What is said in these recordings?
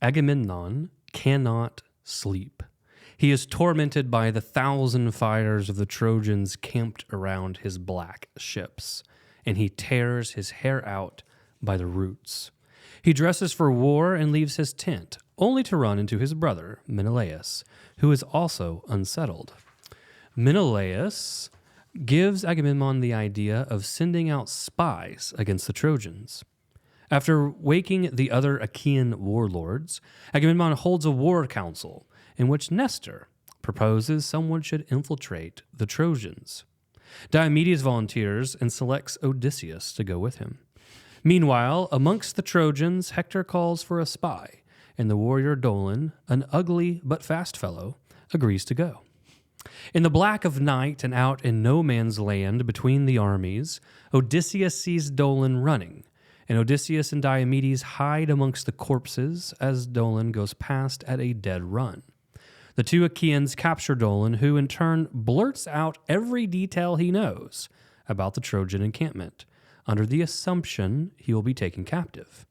Agamemnon cannot sleep. He is tormented by the 1,000 fighters of the Trojans camped around his black ships, and he tears his hair out by the roots. He dresses for war and leaves his tent, only to run into his brother, Menelaus, who is also unsettled. Menelaus gives Agamemnon the idea of sending out spies against the Trojans. After waking the other Achaean warlords, Agamemnon holds a war council in which Nestor proposes someone should infiltrate the Trojans. Diomedes volunteers and selects Odysseus to go with him. Meanwhile, amongst the Trojans, Hector calls for a spy, and the warrior Dolon, an ugly but fast fellow, agrees to go. In the black of night and out in no man's land between the armies, Odysseus sees Dolon running, and Odysseus and Diomedes hide amongst the corpses as Dolon goes past at a dead run. The two Achaeans capture Dolon, who in turn blurts out every detail he knows about the Trojan encampment, under the assumption he will be taken captive.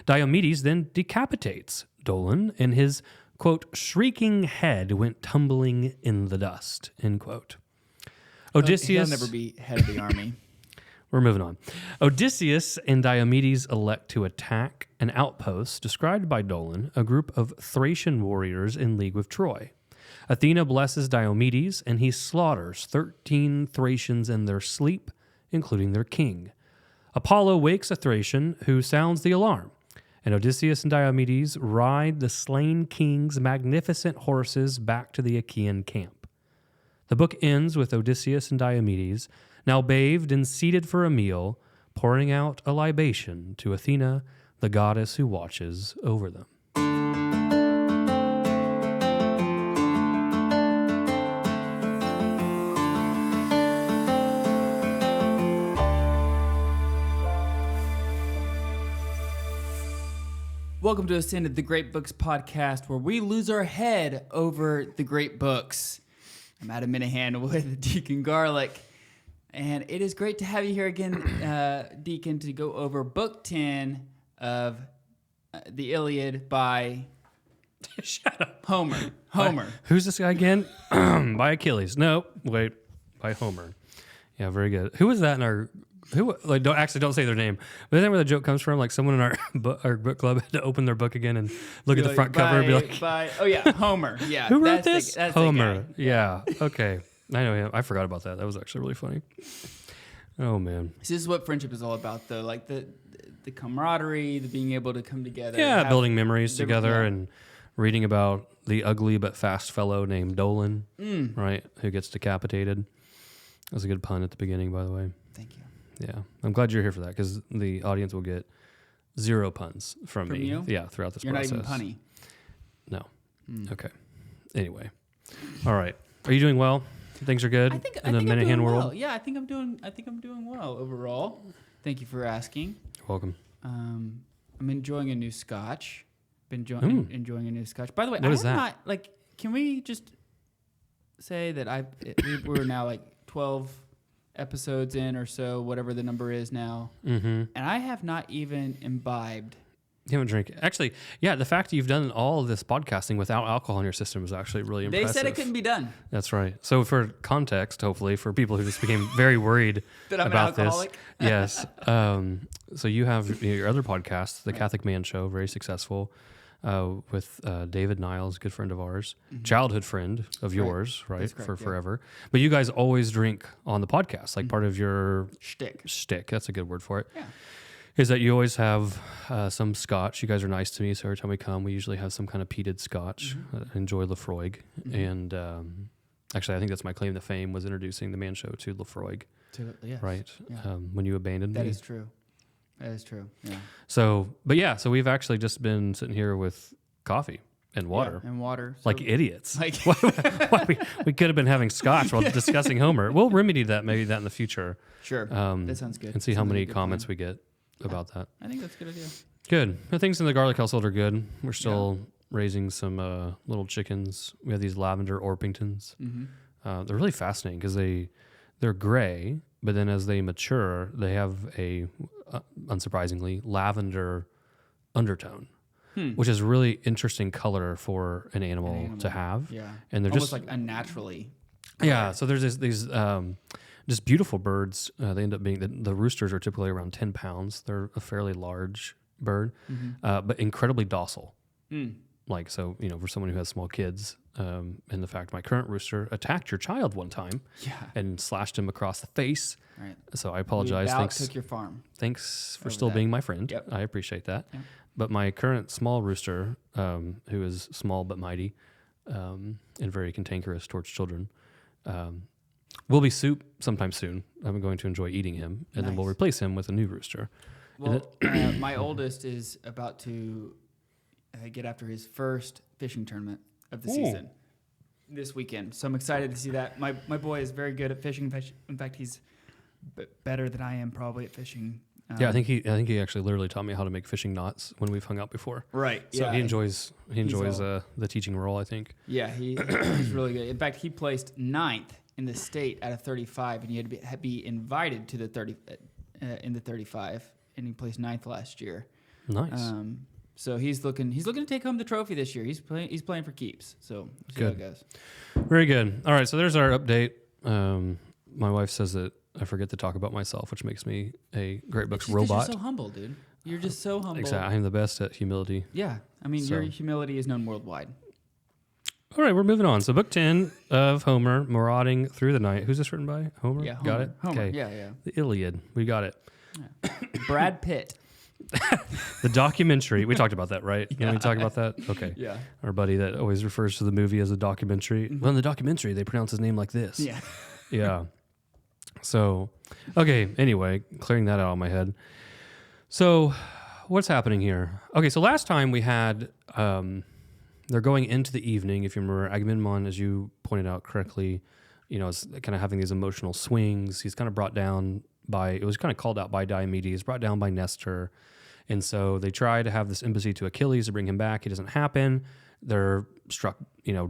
Diomedes then decapitates Dolon, and his, quote, shrieking head went tumbling in the dust, end quote. Odysseus... He'll never be head of the army. We're moving on. Odysseus and Diomedes elect to attack an outpost described by Dolon, a group of Thracian warriors in league with Troy. Athena blesses Diomedes, and he slaughters 13 Thracians in their sleep, including their king. Apollo wakes a Thracian who sounds the alarm, and Odysseus and Diomedes ride the slain king's magnificent horses back to the Achaean camp. The book ends with Odysseus and Diomedes, now bathed and seated for a meal, pouring out a libation to Athena, the goddess who watches over them. Welcome to Ascended, the Great Books podcast, where we lose our head over the great books. I'm Adam Minihan with Deacon Garlick, and it is great to have you here again, Deacon, to go over Book 10 of the Iliad by Shut up. Homer. Who's this guy again? By Achilles. No, wait, by Homer. Yeah, very good. Who was that in our... don't say their name. But isn't that where the joke comes from? Like someone in our book club had to open their book again and look at the front cover and be like, oh yeah, Homer. Yeah, who wrote this? That's Homer. Yeah. Okay. I know him. I forgot about that. That was actually really funny. Oh man. This is what friendship is all about, though. Like the camaraderie, the being able to come together. Yeah, building memories together and reading about the ugly but fast fellow named Dolon, right? Who gets decapitated. That was a good pun at the beginning, by the way. Thank you. Yeah, I'm glad you're here for that because the audience will get 0 puns from me. You? Yeah, throughout this You're process. You're not even punny. No. Okay. Anyway, all right. Are you doing well? Things are good in the Minihan world. Well. Yeah, I think I'm doing well overall. Thank you for asking. You're welcome. I'm enjoying a new scotch. Enjoying a new scotch. By the way, what is that? Can we just say that we're now like 12 episodes in or so, whatever the number is now, and I have not even imbibed. You haven't drank. Actually, yeah, the fact that you've done all of this podcasting without alcohol in your system is actually really impressive. They said it couldn't be done. That's right. So for context, hopefully, for people who just became very worried that I'm about an alcoholic. This. Yes. So you have your other podcast, The Catholic Man Show, very successful, with David Niles, a good friend of ours, childhood friend of yours, right? That's correct, for forever. But you guys always drink on the podcast, like part of your shtick. That's a good word for it. Yeah. Is that you always have some scotch. You guys are nice to me, so every time we come, we usually have some kind of peated scotch. Enjoy Lafroig. And actually, I think that's my claim to fame, was introducing the Man Show to Lafroig. Yes. Right? Yeah. When you abandoned me. That is true. Yeah. So we've actually just been sitting here with coffee and water. Yeah, and water. Like idiots. We could have been having scotch while discussing Homer. We'll remedy that in the future. Sure. That sounds good. And see how many comments we get about that. I think that's a good idea. Good. The things in the Garlick household are good. We're still raising some little chickens. We have these lavender Orpingtons. They're really fascinating because they're gray, but then as they mature, they have a, unsurprisingly, lavender undertone. which is really interesting color for an animal to have. Yeah. And they're almost just like unnaturally. yeah. So there's these just beautiful birds. They end up being the roosters are typically around 10 pounds. They're a fairly large bird, but incredibly docile. Like, so, for someone who has small kids, and the fact my current rooster attacked your child one time and slashed him across the face. Right. So I apologize. Took your farm. Thanks for still being my friend. Yep. I appreciate that. Yep. But my current small rooster, who is small but mighty, and very cantankerous towards children, will be soup sometime soon. I'm going to enjoy eating him, and then we'll replace him with a new rooster. Well, my oldest is about to get after his first fishing tournament of the season this weekend. So I'm excited to see that. My boy is very good at fishing. In fact, he's better than I am probably at fishing. I think he actually literally taught me how to make fishing knots when we've hung out before. Right. So he enjoys the teaching role, I think. Yeah, he's really good. In fact, he placed 9th in the state out of 35, and he had to be invited to the 30 in the 35, and he placed 9th last year. Nice. So he's looking to take home the trophy this year. He's playing for keeps. So we'll see how it goes. Very good. All right, so there's our update. My wife says that I forget to talk about myself, which makes me a Great Books robot. You're so humble, dude. You're just so humble. Exactly. I am the best at humility. Yeah. I mean, your humility is known worldwide. All right, we're moving on. So book 10 of Homer, Marauding Through the Night. Who's this written by? Homer? Yeah, Got it? Homer. Okay. Yeah. The Iliad. We got it. Yeah. Brad Pitt. The documentary. We talked about that, right? Yeah. We talked about that? Okay. Yeah. Our buddy that always refers to the movie as a documentary. Well, in the documentary, they pronounce his name like this. Yeah. Yeah. So, okay. Anyway, clearing that out of my head. So, what's happening here? Okay. So last time we had, they're going into the evening. If you remember, Agamemnon, as you pointed out correctly, is kind of having these emotional swings. He's kind of brought down it was kind of called out by Diomedes, brought down by Nestor. And so they try to have this embassy to Achilles to bring him back. It doesn't happen. They're struck,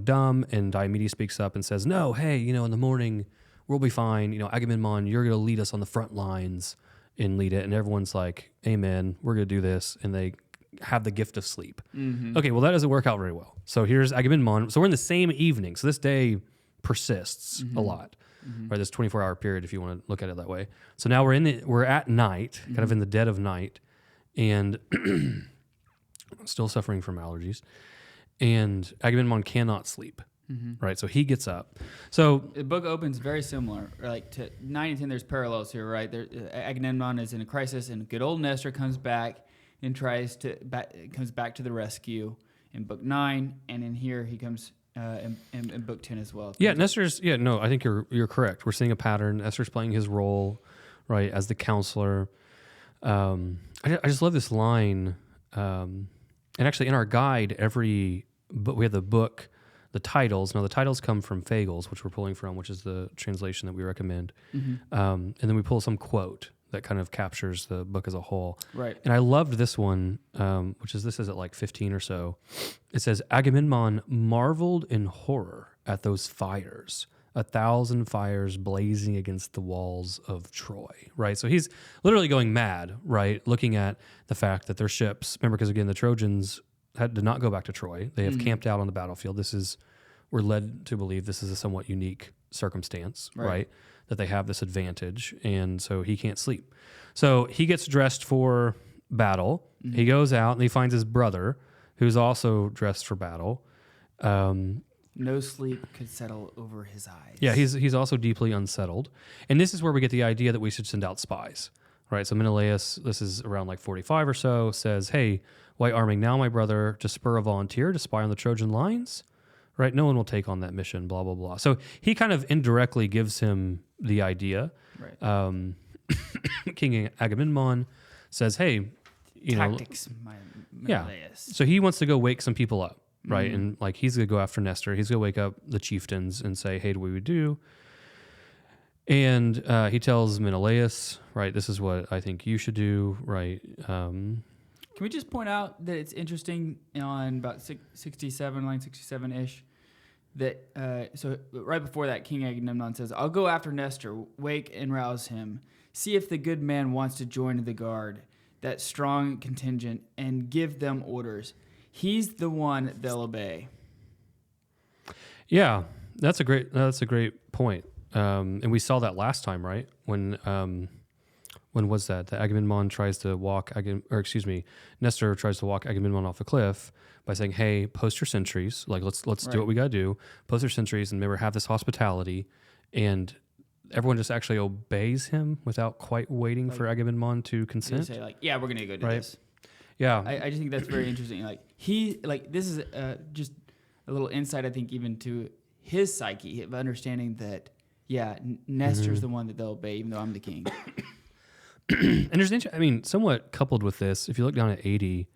dumb. And Diomedes speaks up and says, no, hey, in the morning, we'll be fine. Agamemnon, you're going to lead us on the front lines and lead it. And everyone's like, amen, we're going to do this. And they have the gift of sleep. Mm-hmm. Okay, well, that doesn't work out very well. So here's Agamemnon. So we're in the same evening. So this day persists a lot. Right, this 24-hour period, if you want to look at it that way. So now we're at night, kind of in the dead of night, and still suffering from allergies. And Agamemnon cannot sleep. Right, so he gets up. So the book opens very similar, like to 9 and 10. There's parallels here, right? Agamemnon is in a crisis, and good old Nestor comes back and comes back to the rescue in book 9, and in here he comes. In book 10 as well. Yeah, Nestor's. Yeah, no, I think you're correct. We're seeing a pattern. Nestor's playing his role, right, as the counselor. I just love this line. And actually, in our guide, we have the book, the titles. Now, the titles come from Fagles, which we're pulling from, which is the translation that we recommend. And then we pull some quote that kind of captures the book as a whole. Right. And I loved this one, this is at like 15 or so. It says, Agamemnon marveled in horror at those fires, 1,000 fires blazing against the walls of Troy, right? So he's literally going mad, right? Looking at the fact that their ships, remember, because again, the Trojans did not go back to Troy. They have camped out on the battlefield. We're led to believe this is a somewhat unique circumstance, right? That they have this advantage, and so he can't sleep. So he gets dressed for battle. He goes out and he finds his brother, who's also dressed for battle. No sleep could settle over his eyes. Yeah, he's also deeply unsettled. And this is where we get the idea that we should send out spies, right? So Menelaus, this is around like 45 or so, says, hey, why arming now, my brother, to spur a volunteer to spy on the Trojan lines? Right? No one will take on that mission, blah, blah, blah. So he kind of indirectly gives him the idea. Right. King Agamemnon says, hey, Tactics, Menelaus. So he wants to go wake some people up, right? And like he's going to go after Nestor. He's going to wake up the chieftains and say, hey, what do we do? And he tells Menelaus, right, this is what I think you should do, right? Can we just point out that it's interesting on about 67, line 67-ish, that so right before that, King Agamemnon says, I'll go after Nestor, wake and rouse him, see if the good man wants to join the guard, that strong contingent, and give them orders. he's the one they'll obey. Yeah, that's a great point. And we saw that last time, right? When was that? The Agamemnon tries to walk, Nestor tries to walk Agamemnon off a cliff by saying, "Hey, post your sentries. Like, let's do what we gotta do. Post your sentries, and remember, have this hospitality." And everyone just actually obeys him without quite waiting for Agamemnon to consent. Say like, "Yeah, we're gonna go do this." Yeah, I just think that's very interesting. This is just a little insight, I think, even to his psyche of understanding that, Nestor's the one that they'll obey, even though I'm the king. And there's, somewhat coupled with this, if you look down at 80,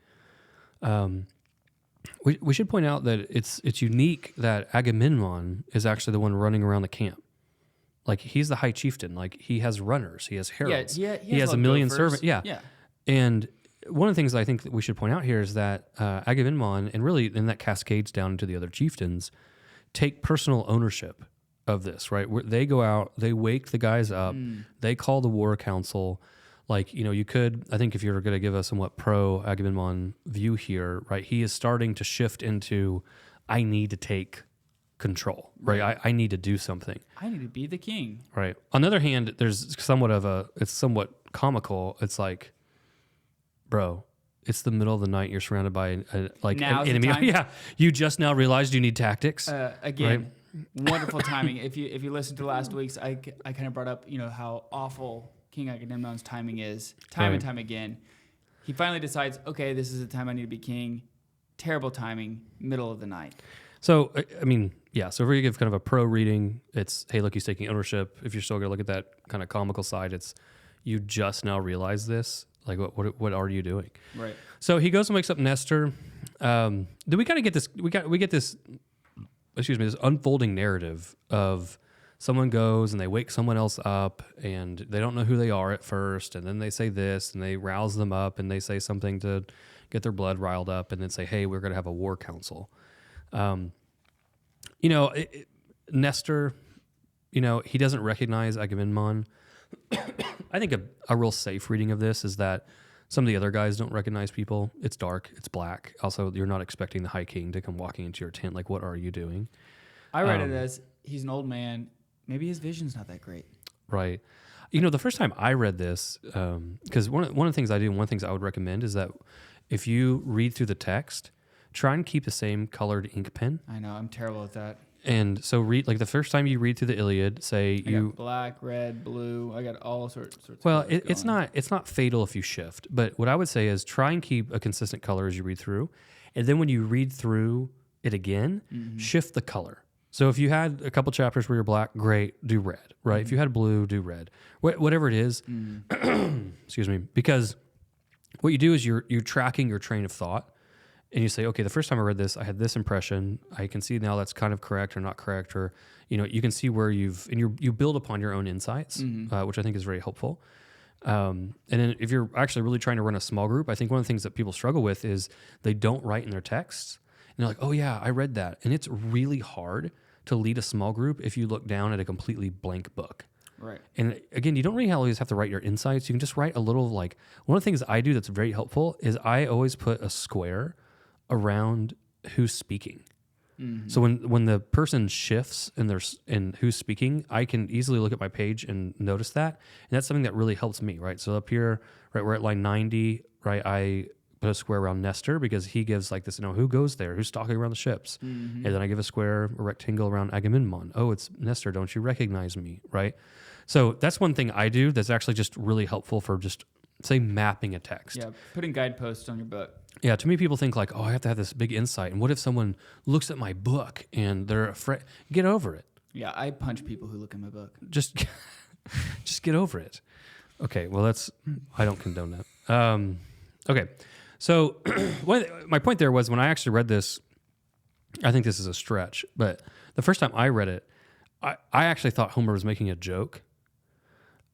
we should point out that it's unique that Agamemnon is actually the one running around the camp. Like, he's the high chieftain. Like, he has runners, he has heralds, he has a million servants. Yeah. And one of the things I think that we should point out here is that Agamemnon, and really then that cascades down into the other chieftains, take personal ownership of this, right? They go out, they wake the guys up, they call the war council. Like, you could, I think if you're going to give a somewhat pro-Agamemnon view here, right, he is starting to shift into, I need to take control, right? I need to do something. I need to be the king. Right. On the other hand, there's it's somewhat comical. It's like, bro, it's the middle of the night. You're surrounded by an enemy. Yeah. You just now realized you need tactics. Again, wonderful timing. If you listen to last week's, I kind of brought up, how awful King Agamemnon's timing is time and time again. He finally decides, okay, this is the time I need to be king. Terrible timing, middle of the night. So, so if we give kind of a pro reading, it's, hey, look, he's taking ownership. If you're still going to look at that kind of comical side, it's, you just now realize this. Like, what are you doing? Right. So he goes and wakes up Nestor. Do we kind of get this? We get this. This unfolding narrative of someone goes and they wake someone else up, and they don't know who they are at first, and then they say this, and they rouse them up, and they say something to get their blood riled up, and then say, "Hey, we're going to have a war council." Nestor, he doesn't recognize Agamemnon. I think a real safe reading of this is that some of the other guys don't recognize people. It's dark. It's black. Also, you're not expecting the High King to come walking into your tent. Like, what are you doing? I read it as, he's an old man. Maybe his vision's not that great. Right. The first time I read this, because one of the things I do, and one of the things I would recommend is that if you read through the text, try and keep the same colored ink pen. I know. I'm terrible at that. And so read, like, the first time you read through the Iliad, say I got black, red, blue. I got all sorts. Well, it's not fatal if you shift, but what I would say is try and keep a consistent color as you read through, and then when you read through it again, shift the color. So if you had a couple chapters where you're black, great, do red, right? If you had blue, do red. Whatever it is, excuse me, because what you do is you're tracking your train of thought. And you say, okay, the first time I read this, I had this impression. I can see now that's kind of correct or not correct, or you can see where you build upon your own insights, which I think is very helpful. And then if you're actually really trying to run a small group, I think one of the things that people struggle with is they don't write in their texts. And they're like, oh yeah, I read that. And it's really hard to lead a small group if you look down at a completely blank book. Right. And again, you don't really always have to write your insights. You can just write a little, like, one of the things I do that's very helpful is I always put a square around who's speaking. So when the person shifts and who's speaking, I can easily look at my page and notice that. And that's something that really helps me, right? So up here, right, we're at line 90, right? I put a square around Nestor because he gives like this, who goes there? Who's stalking around the ships? And then I give a rectangle around Agamemnon. Oh, it's Nestor. Don't you recognize me, right? So that's one thing I do that's actually just really helpful for just, say, mapping a text. Yeah, putting guideposts on your book. Yeah, too many people think like, oh, I have to have this big insight. And what if someone looks at my book and they're afraid? Get over it. Yeah, I punch people who look at my book. Just get over it. Okay, well, I don't condone that. Okay, so my point there was when I actually read this, I think this is a stretch, but the first time I read it, I actually thought Homer was making a joke.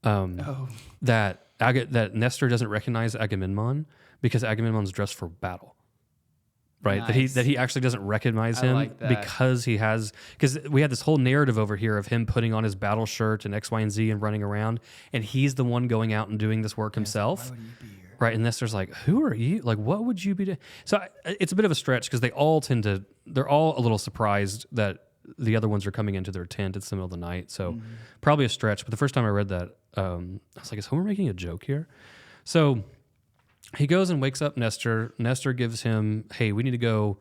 That Nestor doesn't recognize Agamemnon because Agamemnon's dressed for battle, right? Nice. That he actually doesn't recognize him because we had this whole narrative over here of him putting on his battle shirt and X, Y, and Z and running around, and he's the one going out and doing this work himself. Why would he be here? Right, and Nestor's like, who are you? Like, what would you be doing? So it's a bit of a stretch because they're all a little surprised that the other ones are coming into their tent. It's the middle of the night, so probably a stretch. But the first time I read that, I was like, is Homer making a joke here? So he goes and wakes up Nestor. Nestor gives him, hey, we need to go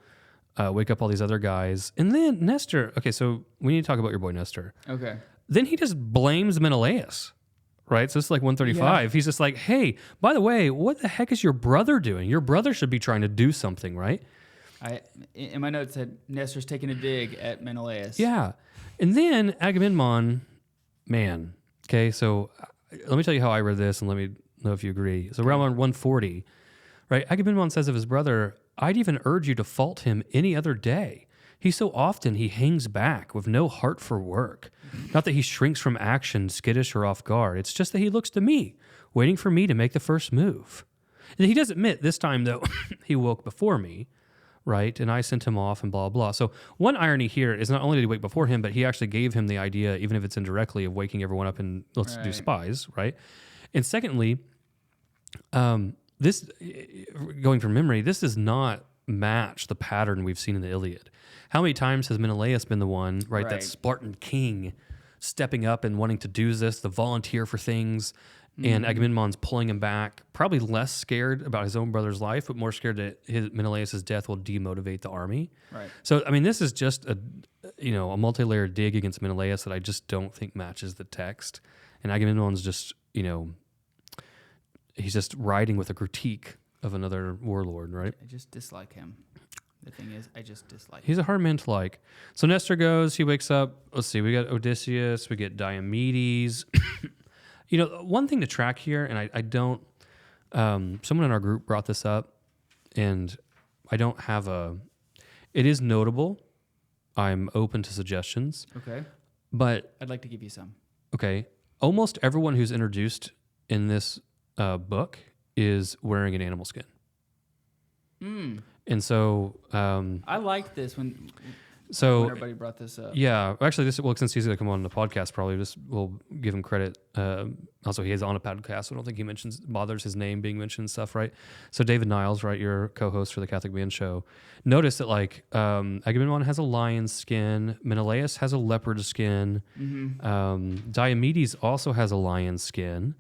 wake up all these other guys. And then Nestor, okay, so we need to talk about your boy Nestor. Okay. Then he just blames Menelaus, right? So it's like 135. Yeah. He's just like, hey, by the way, what the heck is your brother doing? Your brother should be trying to do something, right? In my notes said Nestor's taking a dig at Menelaus. Yeah. And then Agamemnon, man, okay, so let me tell you how I read this and let me know if you agree. So around 140, right, Agamemnon says of his brother, I'd even urge you to fault him any other day. He so often he hangs back with no heart for work. Not that he shrinks from action, skittish or off guard. It's just that he looks to me, waiting for me to make the first move. And he does admit this time, though, he woke before me, right? And I sent him off and blah, blah. So one irony here is not only did he wake before him, but he actually gave him the idea, even if it's indirectly, of waking everyone up and let's do spies, right? And secondly, this, going from memory, this does not match the pattern we've seen in the Iliad. How many times has Menelaus been the one, right, that Spartan king stepping up and wanting to do this, the volunteer for things, and Agamemnon's pulling him back, probably less scared about his own brother's life, but more scared that Menelaus' death will demotivate the army. Right. So, I mean, this is just a multi-layered dig against Menelaus that I just don't think matches the text. And Agamemnon's just, he's just riding with a critique of another warlord, right? I just dislike him. The thing is, I just dislike him. He's a hard man to like. So Nestor goes, he wakes up. Let's see, we got Odysseus, we get Diomedes. One thing to track here, and I don't, someone in our group brought this up, and I don't have it is notable. I'm open to suggestions. Okay. But I'd like to give you some. Okay. Almost everyone who's introduced in this book is wearing an animal skin. And so I liked this when everybody brought this up. Yeah, actually, since he's going to come on the podcast, probably we'll give him credit. Also, he is on a podcast, so I don't think he bothers his name being mentioned and stuff, right? So David Niles, right, your co-host for the Catholic Man Show, noticed that Agamemnon has a lion's skin, Menelaus has a leopard skin, Diomedes also has a lion's skin.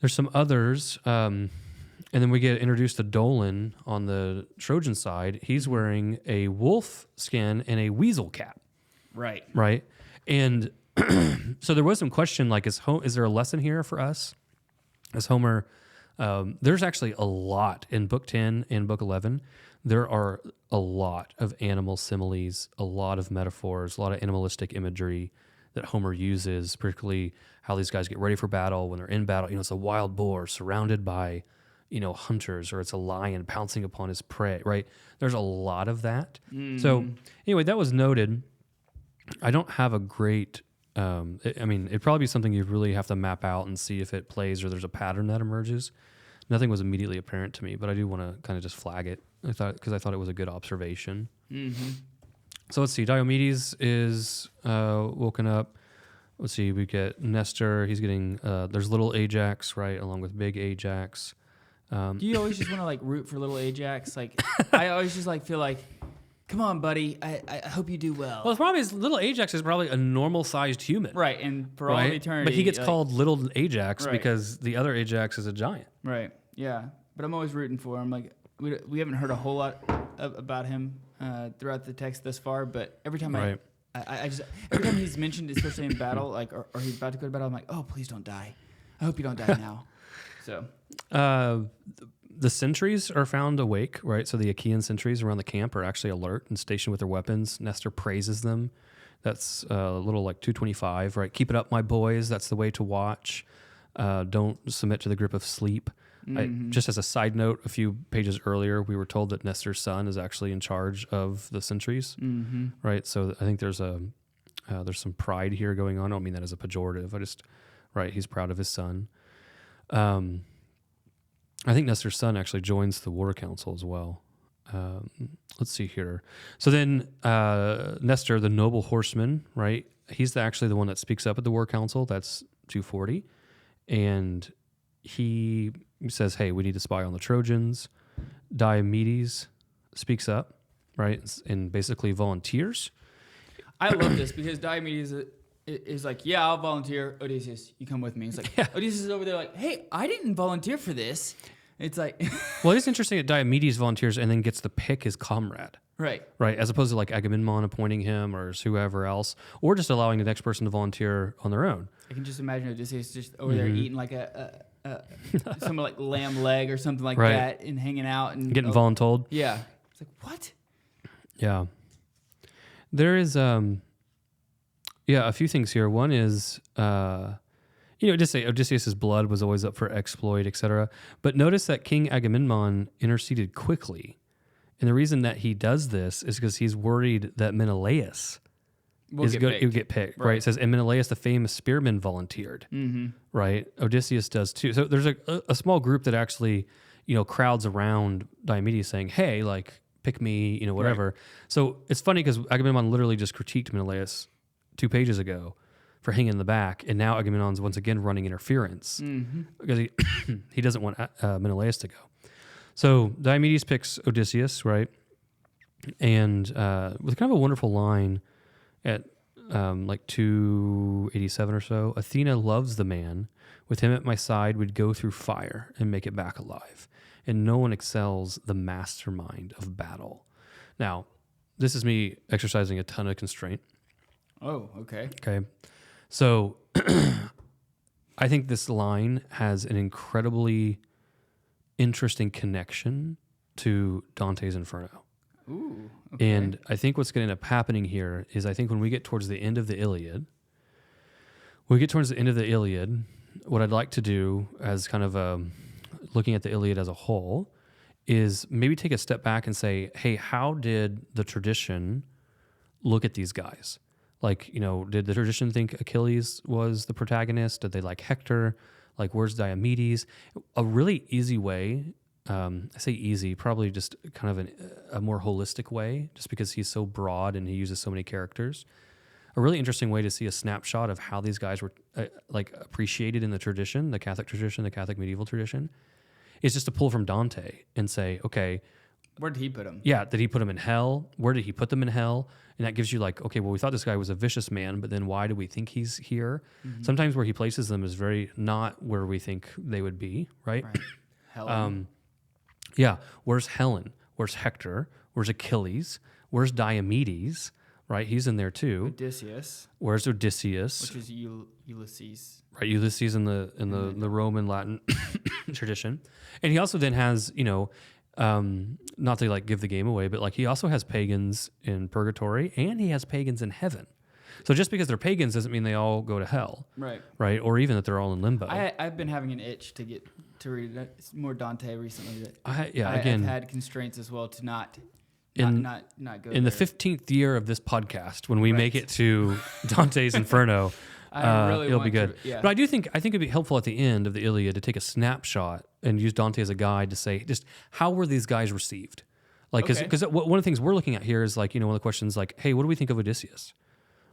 There's some others. And then we get introduced to Dolon on the Trojan side. He's wearing a wolf skin and a weasel cap. Right. Right. And so there was some question, is there a lesson here for us? As Homer, there's actually a lot in Book 10 and Book 11. There are a lot of animal similes, a lot of metaphors, a lot of animalistic imagery that Homer uses, particularly how these guys get ready for battle. When they're in battle, it's a wild boar surrounded by hunters, or it's a lion pouncing upon his prey, right? There's a lot of that. So anyway, that was noted. I don't have a great, it'd probably be something you really have to map out and see if it plays or there's a pattern that emerges. Nothing was immediately apparent to me, but I do want to kind of just flag it because I thought it was a good observation. So let's see. Diomedes is woken up. Let's see. We get Nestor. He's getting, there's little Ajax, right, along with big Ajax. Do you always just want to root for little Ajax? I always just feel like, come on, buddy. I hope you do well. Well, the problem is little Ajax is probably a normal-sized human. Right, and for all eternity. But he gets called little Ajax because the other Ajax is a giant. Right, yeah. But I'm always rooting for him. We haven't heard a whole lot about him throughout the text thus far, but every time every time he's mentioned, especially in battle, or he's about to go to battle, I'm like, oh, please don't die. I hope you don't die now. So, the sentries are found awake, right? So the Achaean sentries around the camp are actually alert and stationed with their weapons. Nestor praises them. That's a little 225, right? Keep it up, my boys. That's the way to watch. Don't submit to the grip of sleep. Just as a side note, a few pages earlier, we were told that Nestor's son is actually in charge of the sentries, right? So I think there's some pride here going on. I don't mean that as a pejorative. He's proud of his son. I think Nestor's son actually joins the war council as well. Let's see here. So then Nestor, the noble horseman, right? He's actually the one that speaks up at the war council. That's 240. And he says, hey, we need to spy on the Trojans. Diomedes speaks up, right, and basically volunteers. I love this because Diomedes is like, yeah, I'll volunteer. Odysseus, you come with me. He's like, Odysseus is over there like, hey, I didn't volunteer for this. It's like... Well, it's interesting that Diomedes volunteers and then gets to pick his comrade. Right. Right, as opposed to like Agamemnon appointing him or whoever else, or just allowing the next person to volunteer on their own. I can just imagine Odysseus just over there eating like some like lamb leg or something like that and hanging out and getting voluntold. Yeah. It's like, what? Yeah. There is a few things here. One is Odysseus's blood was always up for exploit, etc. But notice that King Agamemnon interceded quickly. And the reason that he does this is because he's worried that Menelaus will get picked, right? It says, and Menelaus, the famous spearman, volunteered, right? Odysseus does too. So there's a small group that actually, crowds around Diomedes saying, hey, like, pick me, whatever. Right. So it's funny because Agamemnon literally just critiqued Menelaus 2 pages ago for hanging in the back, and now Agamemnon's once again running interference because he doesn't want Menelaus to go. So Diomedes picks Odysseus, right? And with kind of a wonderful line at like 287 or so, Athena loves the man. With him at my side, we'd go through fire and make it back alive. And no one excels the mastermind of battle. Now, this is me exercising a ton of constraint. Oh, okay. Okay. So I think this line has an incredibly interesting connection to Dante's Inferno. Ooh, okay. And I think what's going to end up happening here is I think when we get towards the end of the Iliad, what I'd like to do as kind of looking at the Iliad as a whole is maybe take a step back and say, hey, how did the tradition look at these guys? Like, did the tradition think Achilles was the protagonist? Did they like Hector? Like, where's Diomedes? A really easy way, I say easy, probably just kind of a more holistic way, just because he's so broad and he uses so many characters. A really interesting way to see a snapshot of how these guys were appreciated in the tradition, the Catholic tradition, the Catholic medieval tradition, is just to pull from Dante and say, okay, where did he put them? Yeah, did he put them in hell? Where did he put them in hell? And that gives you like, okay, well, we thought this guy was a vicious man, but then why do we think he's here? Mm-hmm. Sometimes where he places them is very not where we think they would be, right? Helen. Where's Helen? Where's Hector? Where's Achilles? Where's Diomedes? Right, he's in there too. Odysseus. Where's Odysseus? Which is Ulysses. Right, Ulysses in the Roman Latin tradition, and he also then has not to like give the game away, but like he also has pagans in purgatory and he has pagans in heaven. So just because they're pagans doesn't mean they all go to hell, right? Or even that they're all in limbo. I've been having an itch to get to read more Dante recently. I've had constraints as well to not go in there. The 15th year of this podcast, when we make it to Dante's Inferno, it'll be good. But I think it'd be helpful at the end of the Iliad to take a snapshot and use Dante as a guide to say just how were these guys received? Like, because one of the things we're looking at here is like, one of the questions like, hey, what do we think of Odysseus?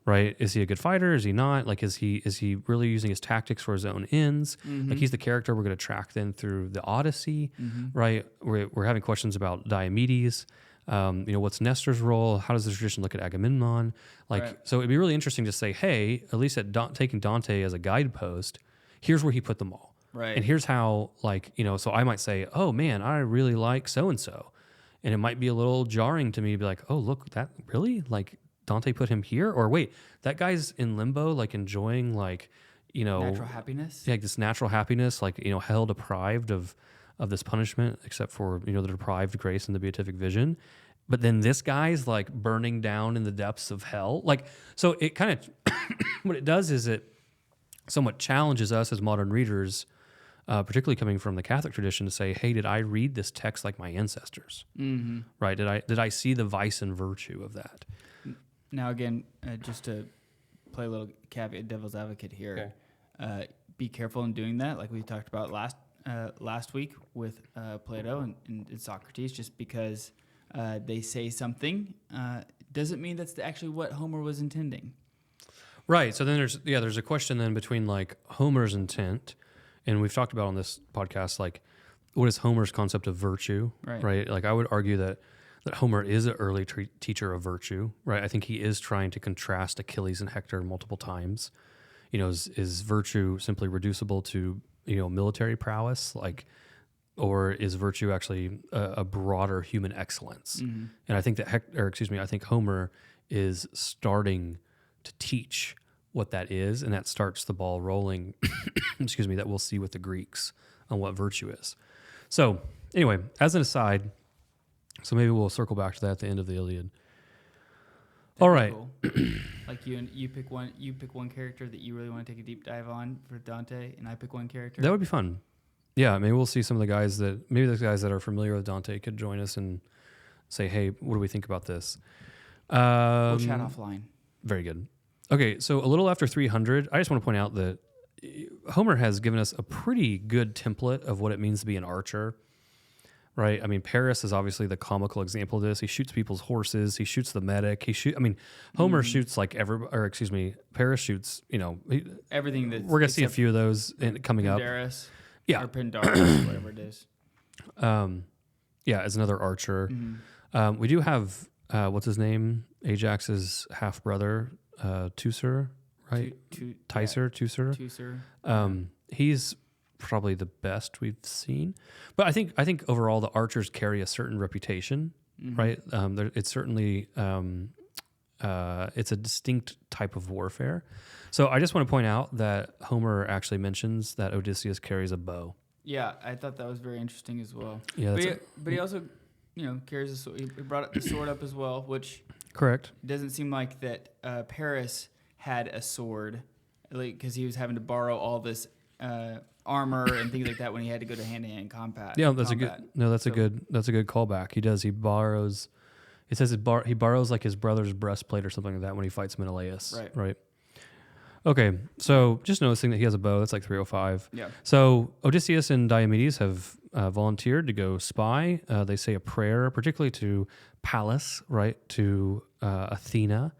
Right? Is he a good fighter? Is he not? Like, is he really using his tactics for his own ends? Mm-hmm. Like, he's the character we're going to track then through the Odyssey, right? We're having questions about Diomedes. What's Nestor's role? How does the tradition look at Agamemnon? So it'd be really interesting to say, hey, at least at taking Dante as a guidepost, here's where he put them all. Right. And here's how, so I might say, oh man, I really like so-and-so. And it might be a little jarring to me to be like, oh, look, that really? Like, Dante put him here? Or wait, that guy's in limbo, like enjoying natural happiness? Yeah, like this natural happiness, hell deprived of this punishment, except for, the deprived grace and the beatific vision. But then this guy's like burning down in the depths of hell. So it kind of, what it does is it somewhat challenges us as modern readers, particularly coming from the Catholic tradition, to say, hey, did I read this text like my ancestors? Mm-hmm. Right? Did I see the vice and virtue of that? Now, again, just to play a little caveat, devil's advocate here, be careful in doing that, like we talked about last week with Plato and Socrates. Just because they say something doesn't mean that's actually what Homer was intending. Right. So then there's a question then between like Homer's intent and we've talked about on this podcast, like, what is Homer's concept of virtue, right? Like, I would argue that Homer is an early teacher of virtue, right? I think he is trying to contrast Achilles and Hector multiple times. You know, is virtue simply reducible to, you know, military prowess, like, or is virtue actually a broader human excellence? Mm-hmm. And I think that I think Homer is starting to teach what that is, and that starts the ball rolling. Excuse me, that we'll see with the Greeks on what virtue is. So anyway, as an aside, so maybe we'll circle back to that at the end of the Iliad. All right. Cool. Like you pick one character that you really want to take a deep dive on for Dante, and I pick one character. That would be fun. Yeah, maybe we'll see some of the guys maybe the guys that are familiar with Dante could join us and say, hey, what do we think about this? We'll chat offline. Very good. Okay, so a little after 300, I just want to point out that Homer has given us a pretty good template of what it means to be an archer, right? I mean, Paris is obviously the comical example of this. He shoots people's horses. He shoots the medic. Homer shoots Paris shoots, you know. Everything that... We're going to see a few of those coming up. Yeah. Or Pindaris, whatever it is. Yeah, as another archer. Mm-hmm. We do have, what's his name? Ajax's half-brother, Teucer, right? Teucer. He's probably the best we've seen. But I think overall the archers carry a certain reputation, right? It's certainly... it's a distinct type of warfare. So I just want to point out that Homer actually mentions that Odysseus carries a bow. Yeah, I thought that was very interesting as well. Yeah, but he also, you know, carries a sword. He brought the sword up as well, which correct. Doesn't seem like that Paris had a sword, because he was having to borrow all this armor and things like that when he had to go to hand-to-hand combat. Yeah, that's a good callback. He does. He borrows. It says he borrows like his brother's breastplate or something like that when he fights Menelaus. Right. Okay, so just noticing that he has a bow. That's like 305. Yeah. So Odysseus and Diomedes have volunteered to go spy. They say a prayer, particularly to Pallas, right, to Athena,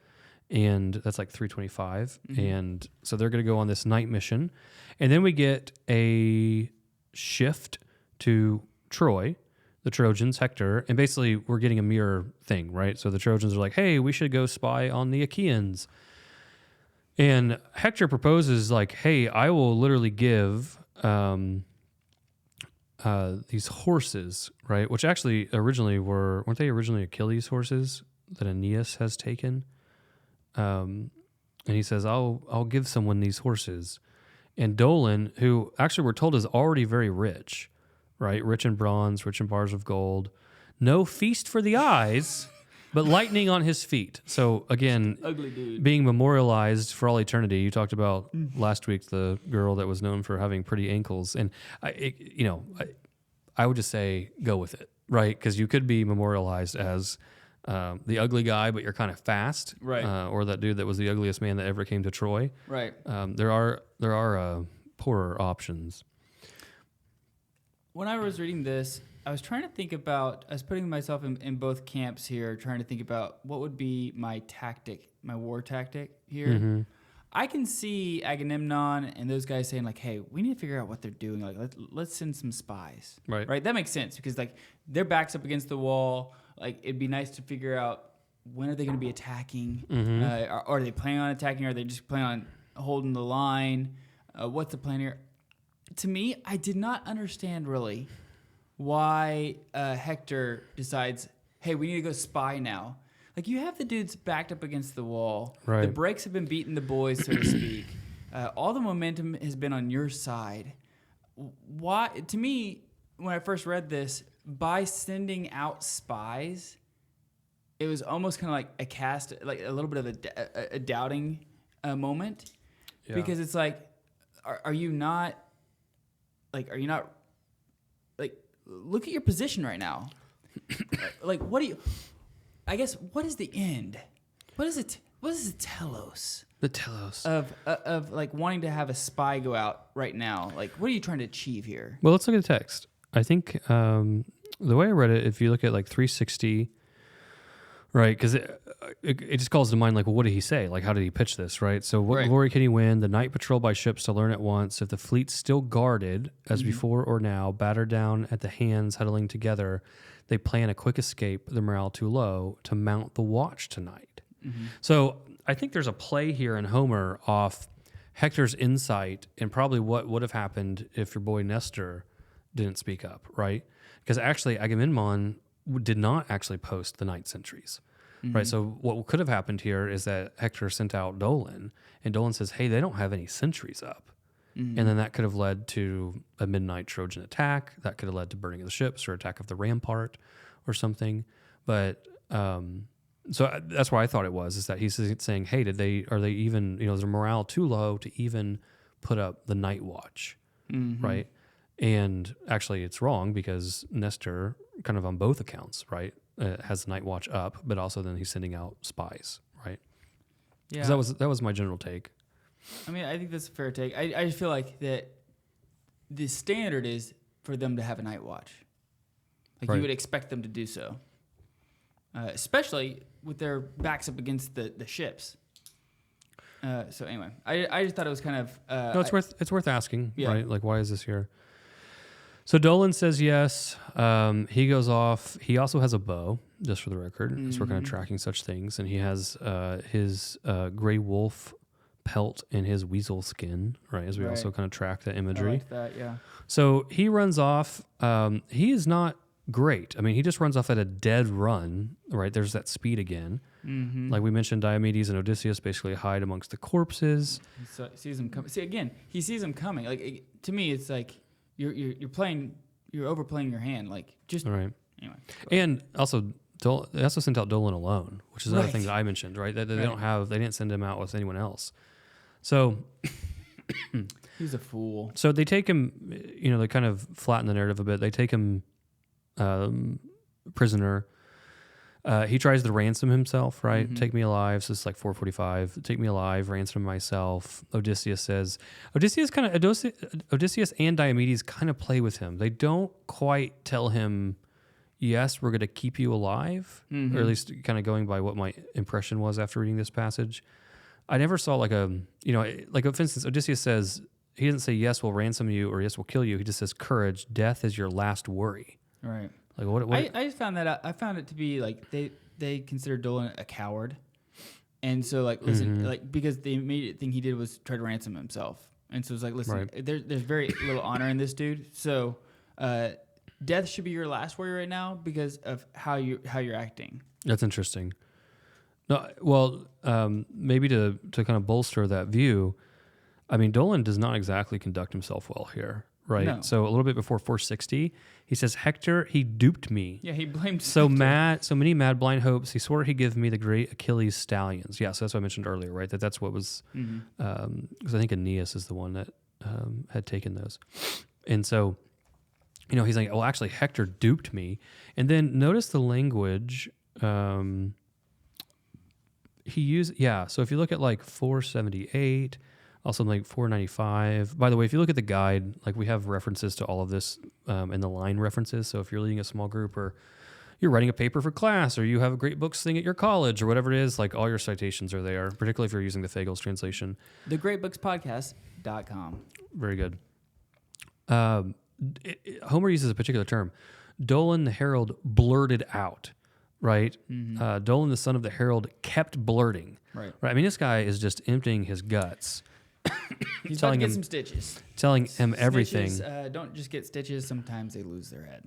and that's like 325. Mm-hmm. And so they're going to go on this night mission. And then we get a shift to Troy, the Trojans, Hector, and basically we're getting a mirror thing, right? So the Trojans are like, hey, we should go spy on the Achaeans. And Hector proposes like, hey, I will literally give these horses, right? Which actually weren't they originally Achilles' horses that Aeneas has taken? And he says, I'll give someone these horses. And Dolon, who actually we're told is already very rich, right? Rich in bronze, rich in bars of gold. No feast for the eyes, but lightning on his feet. So again, ugly dude, being memorialized for all eternity. You talked about last week the girl that was known for having pretty ankles, and I would just say go with it, right? Because you could be memorialized as the ugly guy, but you're kind of fast, right? Or that dude that was the ugliest man that ever came to Troy, right? There are poorer options. When I was reading this, I was trying to think about, I was putting myself in both camps here, trying to think about what would be my war tactic here. Mm-hmm. I can see Agamemnon and those guys saying like, hey, we need to figure out what they're doing. Like, let's send some spies. Right? That makes sense because like their back's up against the wall. Like, it'd be nice to figure out when are they going to be attacking? Mm-hmm. Are they planning on attacking? Are they just planning on holding the line? What's the plan here? To me, I did not understand really why Hector decides, hey, we need to go spy now. Like, you have the dudes backed up against the wall. Right. The brakes have been beating the boys, so to speak. All the momentum has been on your side. Why? To me, when I first read this, by sending out spies, it was almost kind of like a cast, like a little bit of a doubting moment. Yeah. Because it's like, are you not, like, look at your position right now. Like, what do you... I guess, what is the end? What is it? What is the telos? The telos of like wanting to have a spy go out right now. Like, what are you trying to achieve here? Well, let's look at the text. I think the way I read it, if you look at like 360 Right, because it just calls to mind, like, well, what did he say? Like, how did he pitch this, right? So what Right. glory can he win? The night patrol by ships to learn at once. If the fleet's still guarded, as before or now, battered down at the hands, huddling together, they plan a quick escape, the morale too low, to mount the watch tonight. So I think there's a play here in Homer off Hector's insight and probably what would have happened if your boy Nestor didn't speak up, right? Because actually Agamemnon did not actually post the night sentries, right? So what could have happened here is that Hector sent out Dolon, and Dolon says, hey, they don't have any sentries up. And then that could have led to a midnight Trojan attack. That could have led to burning of the ships or attack of the rampart or something. But so that's why I thought it was, is that he's saying, hey, are they even, is their morale too low to even put up the night watch, right? And actually it's wrong because Nestor, kind of on both accounts, right, has the night watch up, but also then he's sending out spies, right? Yeah. 'Cause that was my general take. I mean, I think that's a fair take. I just feel like that the standard is for them to have a night watch. Like Right. you would expect them to do so, especially with their backs up against the ships. So anyway, I just thought it was kind of No, it's worth asking, Yeah. right? Like, why is this here? So Dolon says yes. He goes off. He also has a bow, just for the record, as we're kind of tracking such things. And he has his gray wolf pelt and his weasel skin, right? As we Right. also kind of track the I imagery. like that. Yeah. So he runs off. He is not great. I mean, he just runs off at a dead run, right? There's that speed again. Like we mentioned, Diomedes and Odysseus basically hide amongst the corpses. He sees them coming. See again, he sees them coming. Like to me, it's like you're overplaying your hand. Like just All right. anyway. And also, they also sent out Dolon alone, which is another Right. thing that I mentioned, right? They Right. they didn't send him out with anyone else. So He's a fool. So they take him, they kind of flatten the narrative a bit. They take him prisoner. He tries to ransom himself, right? Take me alive. So it's like 445. Take me alive, ransom myself. Odysseus says, Odysseus and Diomedes kind of play with him. They don't quite tell him, yes, we're going to keep you alive, or at least kind of going by what my impression was after reading this passage. I never saw like for instance, Odysseus says, he doesn't say, yes, we'll ransom you, or yes, we'll kill you. He just says, courage, death is your last worry. Right. Like what? I just found that out. I found it to be like they considered Dolon a coward, and so like listen, like because the immediate thing he did was try to ransom himself, and so it's like listen, Right. there's very little honor in this dude. So death should be your last worry right now because of how you're acting. That's interesting. No, well, maybe to kind of bolster that view, I mean, Dolon does not exactly conduct himself well here, right? No. So a little bit before 460, he says, Hector, he duped me. Yeah, he blamed So Hector. so many mad blind hopes. He swore he'd give me the great Achilles stallions. Yeah, so that's what I mentioned earlier, right? That's what was, because I think Aeneas is the one that had taken those. And so, he's like, well, actually, Hector duped me. And then notice the language. He used, so if you look at like 478, also like 495. By the way, if you look at the guide, like we have references to all of this in the line references. So if you're leading a small group or you're writing a paper for class or you have a great books thing at your college or whatever it is, like all your citations are there, particularly if you're using the Fagles translation. TheGreatBooksPodcast.com. Very good. Homer uses a particular term. Dolon the herald blurted out, right? Dolon the son of the herald kept blurting. Right. I mean, this guy is just emptying his guts. He's Telling about to get him- some stitches. Telling him everything. Snitches, don't just get stitches. Sometimes they lose their head.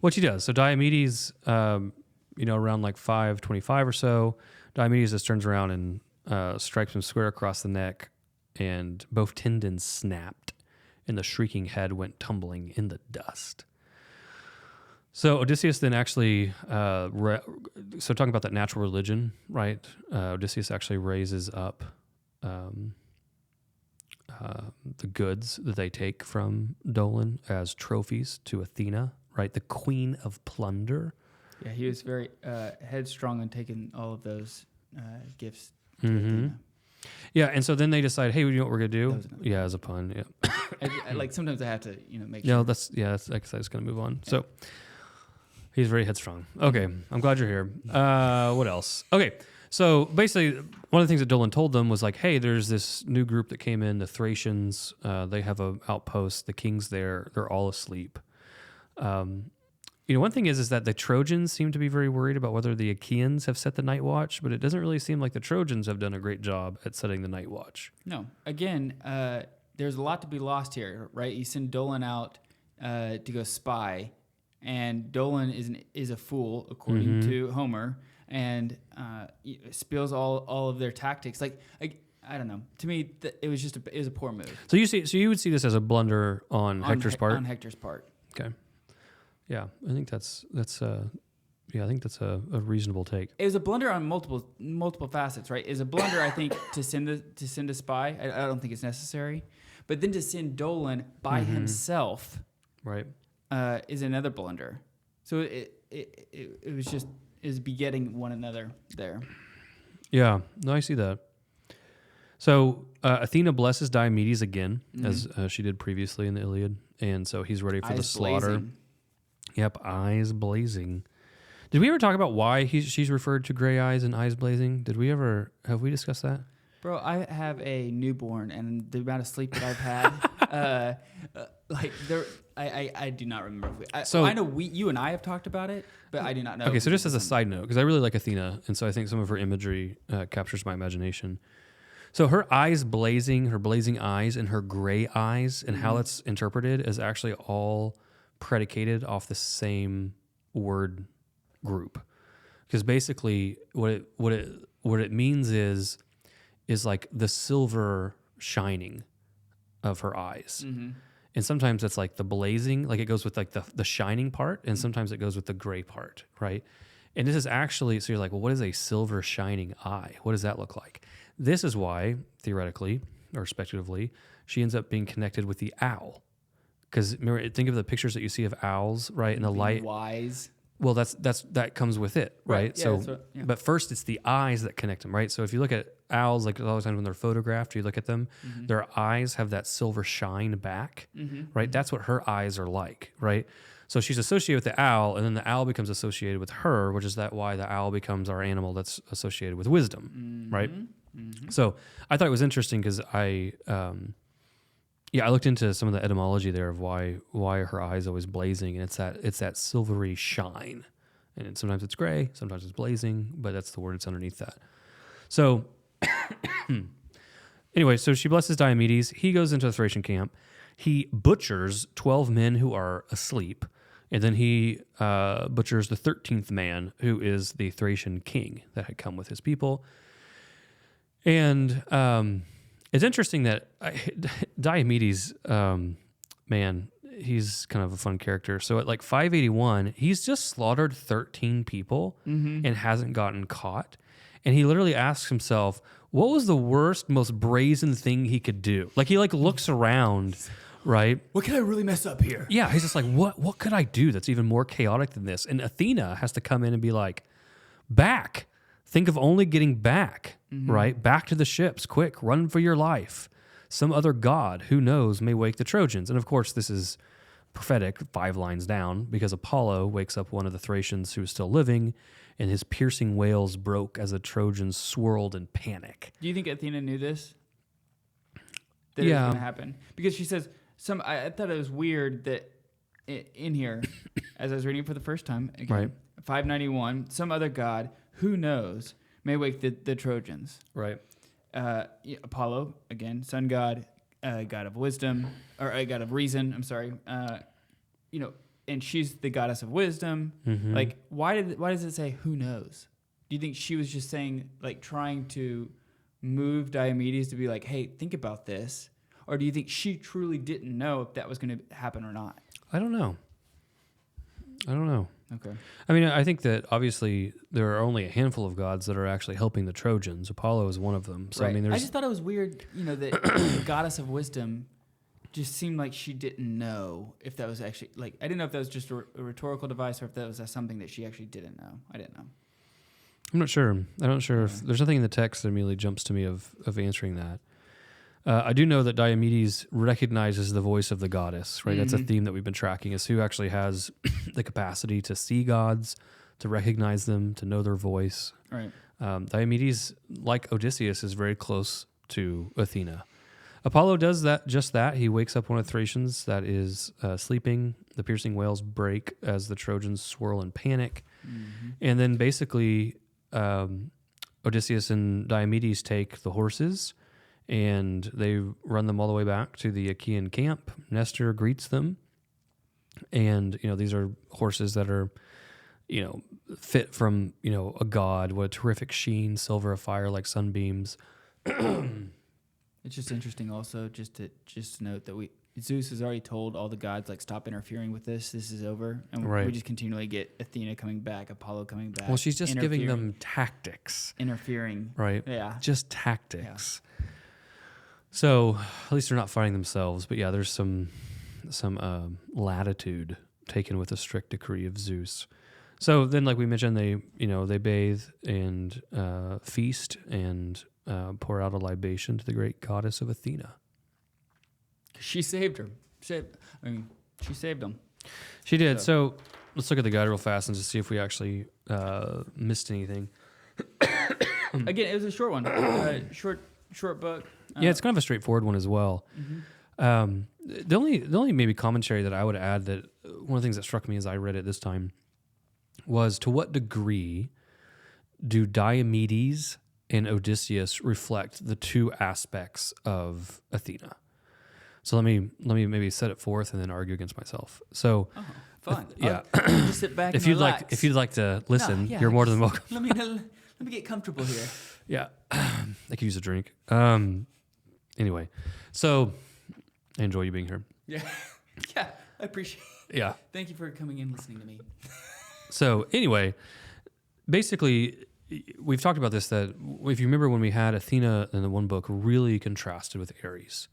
Which he does. So Diomedes, around like 525 or so, Diomedes just turns around and strikes him square across the neck, and both tendons snapped, and the shrieking head went tumbling in the dust. So Odysseus then actually, so talking about that natural religion, right? Odysseus actually raises up the goods that they take from Dolon as trophies to Athena, right? The queen of plunder. Yeah, he was very headstrong on taking all of those gifts. To Athena. Yeah, and so then they decide, hey, you know what we're gonna do? That was another- Yeah, as a pun. Yeah. Like sometimes I have to, make No, sure. that's I guess I was gonna move on. So He's very headstrong. Okay, I'm glad you're here. What else? Okay, so basically, one of the things that Dolon told them was like, hey, there's this new group that came in, the Thracians. They have an outpost. The king's there. They're all asleep. One thing is that the Trojans seem to be very worried about whether the Achaeans have set the night watch, but it doesn't really seem like the Trojans have done a great job at setting the night watch. No. Again, there's a lot to be lost here, right? You send Dolon out to go spy, and Dolon is a fool, according to Homer, and spills all of their tactics. Like I don't know. To me, it was a poor move. So you would see this as a blunder on Hector's part? On Hector's part. Okay. Yeah, I think that's a reasonable take. It was a blunder on multiple facets, right? It was a blunder, I think, to send a spy. I don't think it's necessary, but then to send Dolon by himself, right, is another blunder. So it was begetting one another there. Yeah, no, I see that. So Athena blesses Diomedes again, as she did previously in the Iliad, and so he's ready for the slaughter. Blazing. Yep, eyes blazing. Did we ever talk about why she's referred to gray eyes and eyes blazing? Have we discussed that? Bro, I have a newborn, and the amount of sleep that I've had, I do not remember. I know you and I have talked about it, but I do not know. Okay, so just as a side note, because I really like Athena, and so I think some of her imagery captures my imagination. So her eyes blazing, her blazing eyes, and her gray eyes, and how that's interpreted is actually all predicated off the same word group, because basically what it means is like the silver shining of her eyes, and sometimes it's like the blazing, like it goes with like the shining part, and sometimes it goes with the gray part, right? And this is actually, so you're like, well, what is a silver shining eye? What does that look like? This is why theoretically or speculatively she ends up being connected with the owl. Because remember, think of the pictures that you see of owls, right? In the light. Wise. Well, that comes with it, right? Yeah, But first, it's the eyes that connect them, right? So if you look at owls, like a lot of times when they're photographed, you look at them, their eyes have that silver shine back, right? That's what her eyes are like, right? So she's associated with the owl, and then the owl becomes associated with her, which is why the owl becomes our animal that's associated with wisdom, right? So I thought it was interesting because I looked into some of the etymology there of why her eyes always blazing, and it's that silvery shine, and sometimes it's gray, sometimes it's blazing, but that's the word that's underneath that. So anyway, so she blesses Diomedes. He goes into the Thracian camp. He butchers 12 men who are asleep, and then he butchers the 13th man, who is the Thracian king that had come with his people. And it's interesting that Diomedes, man, he's kind of a fun character. So at like 581, he's just slaughtered 13 people and hasn't gotten caught. And he literally asks himself, what was the worst, most brazen thing he could do? Like he looks around, right? What can I really mess up here? Yeah, he's just like, what could I do that's even more chaotic than this? And Athena has to come in and be like, back. Think of only getting back, right? Back to the ships, quick, run for your life. Some other god, who knows, may wake the Trojans. And of course, this is prophetic, 5 lines down, because Apollo wakes up one of the Thracians who is still living, and his piercing wails broke as the Trojans swirled in panic. Do you think Athena knew this? That it was going to happen? Because she says, I thought it was weird that in here, as I was reading it for the first time, again, right. 591, some other god, who knows, may wake the Trojans. Right. Apollo, again, sun god, god of wisdom, or a god of reason, I'm sorry. And she's the goddess of wisdom. Like, why does it say who knows? Do you think she was just saying, like, trying to move Diomedes to be like, hey, think about this? Or do you think she truly didn't know if that was going to happen or not? I don't know. Okay. I mean, I think that obviously there are only a handful of gods that are actually helping the Trojans. Apollo is one of them. So right. I mean, I just thought it was weird, that the goddess of wisdom just seemed like she didn't know if that was actually, like, I didn't know if that was just a rhetorical device or if that was something that she actually didn't know. I didn't know. I'm not sure. I'm not sure if there's nothing in the text that immediately jumps to me of answering that. I do know that Diomedes recognizes the voice of the goddess, right? That's a theme that we've been tracking, is who actually has the capacity to see gods, to recognize them, to know their voice. Right. Diomedes, like Odysseus, is very close to Athena. Apollo does just that. He wakes up one of the Thracians that is sleeping. The piercing wails break as the Trojans swirl in panic. And then basically Odysseus and Diomedes take the horses and they run them all the way back to the Achaean camp. Nestor greets them. And, these are horses that are, fit from, a god with a terrific sheen, silver afire like sunbeams. It's just interesting also just to note that Zeus has already told all the gods, like, stop interfering with this. This is over. And we just continually get Athena coming back, Apollo coming back. Well, she's just giving them tactics. Interfering. Right. Yeah. Just tactics. Yeah. So at least they're not fighting themselves. But yeah, there's some latitude taken with a strict decree of Zeus. So then, like we mentioned, they bathe and feast and pour out a libation to the great goddess of Athena. She saved her. She saved them. She did. So let's look at the guide real fast and just see if we actually missed anything. Again, it was a short one. Short book. Yeah, it's kind of a straightforward one as well. The only maybe commentary that I would add, that one of the things that struck me as I read it this time, was to what degree do Diomedes and Odysseus reflect the two aspects of Athena? So let me maybe set it forth and then argue against myself. So, fun. Yeah. Just sit back. If you'd like to listen, you're more than welcome. Let me get comfortable here. Yeah, I could use a drink. Anyway, so I enjoy you being here. Yeah, I appreciate it. Yeah. Thank you for coming in, listening to me. So anyway, basically, we've talked about this, that if you remember when we had Athena in the one book really contrasted with Ares.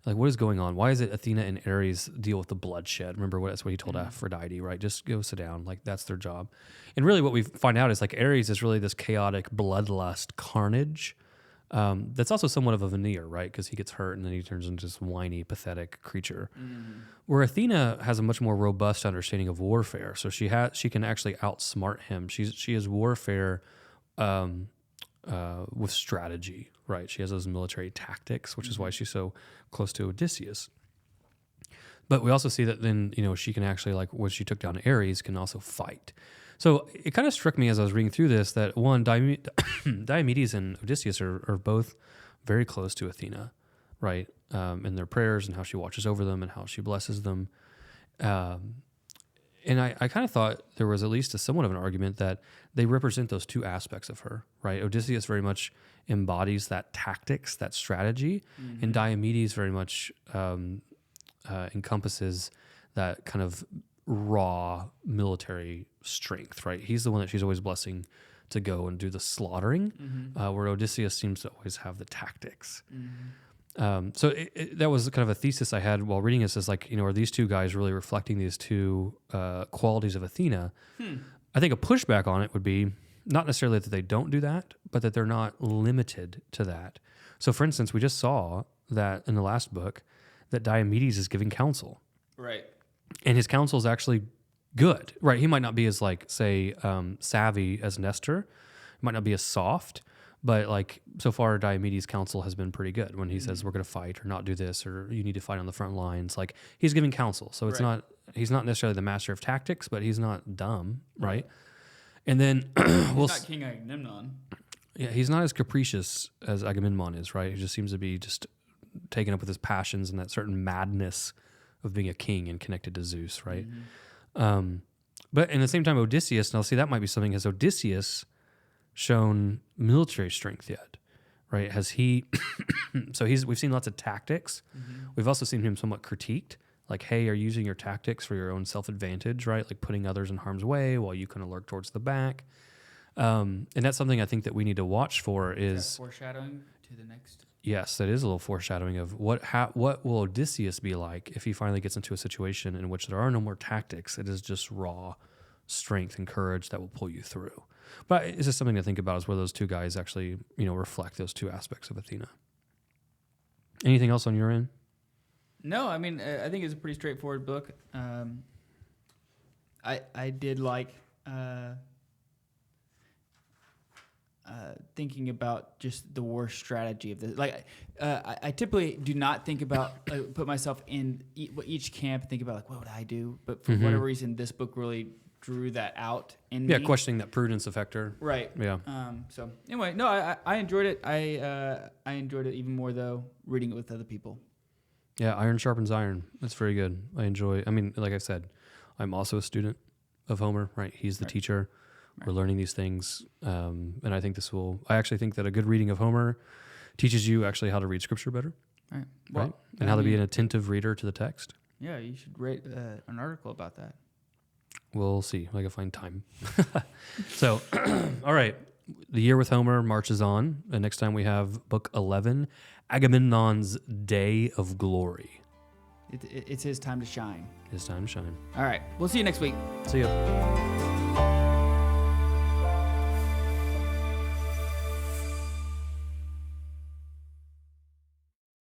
Like, what is going on? Why is it Athena and Ares deal with the bloodshed? Remember, that's what he told Aphrodite, right? Just go sit down. Like, that's their job. And really what we find out is, like, Ares is really this chaotic bloodlust carnage. That's also somewhat of a veneer, right? Because he gets hurt and then he turns into this whiny, pathetic creature. Where Athena has a much more robust understanding of warfare. So she can actually outsmart him. She has warfare with strategy, right? She has those military tactics, which is why she's so close to Odysseus. But we also see that then, she can actually, like, when she took down Ares, can also fight. So it kind of struck me as I was reading through this that, one, Diomedes and Odysseus are both very close to Athena, right? In their prayers and how she watches over them and how she blesses them. And I kind of thought there was at least somewhat of an argument that they represent those two aspects of her, right? Odysseus very much embodies that tactics, that strategy, and Diomedes very much encompasses that kind of raw military strength, right? He's the one that she's always blessing to go and do the slaughtering, where Odysseus seems to always have the tactics. So that was kind of a thesis I had while reading this, is like, are these two guys really reflecting these two qualities of Athena? I think a pushback on it would be not necessarily that they don't do that, but that they're not limited to that. So for instance, we just saw that in the last book that Diomedes is giving counsel. Right. And his counsel is actually good, right? He might not be as, like, say, savvy as Nestor. He might not be as soft. But, like, so far, Diomedes' counsel has been pretty good when he says we're going to fight or not do this or you need to fight on the front lines. Like, he's giving counsel. So it's he's not necessarily the master of tactics, but he's not dumb, right? And then he's not King Agamemnon. Yeah, he's not as capricious as Agamemnon is, right? He just seems to be just taken up with his passions and that certain madness of being a king and connected to Zeus, right? But in the same time, Odysseus, now see, that might be something. Has Odysseus shown military strength yet, right? Has he? So we've seen lots of tactics. We've also seen him somewhat critiqued, like, hey, are you using your tactics for your own self-advantage, right? Like putting others in harm's way while you kind of lurk towards the back. And that's something I think that we need to watch for is foreshadowing to the next. Yes, that is a little foreshadowing of what will Odysseus be like if he finally gets into a situation in which there are no more tactics. It is just raw strength and courage that will pull you through. But it's just something to think about, is where those two guys actually, reflect those two aspects of Athena. Anything else on your end? No, I mean, I think it's a pretty straightforward book. I did like thinking about just the war strategy of this. Like, I typically do not think about put myself in each camp and think about like what would I do. But for whatever reason, this book really drew that out in me. Yeah, questioning that prudence of Hector. Right. Yeah. So anyway, no, I enjoyed it. I enjoyed it even more though reading it with other people. Yeah, iron sharpens iron. That's very good. I mean, like I said, I'm also a student of Homer, right? He's the teacher. Right. We're learning these things. And I think I actually think that a good reading of Homer teaches you actually how to read scripture better. Right. Well, right? And how to be an attentive reader to the text. Yeah, you should write an article about that. We'll see. I can find time. So, all right. The year with Homer marches on. And next time we have book 11, Agamemnon's Day of Glory. It's his time to shine. His time to shine. All right. We'll see you next week. See ya.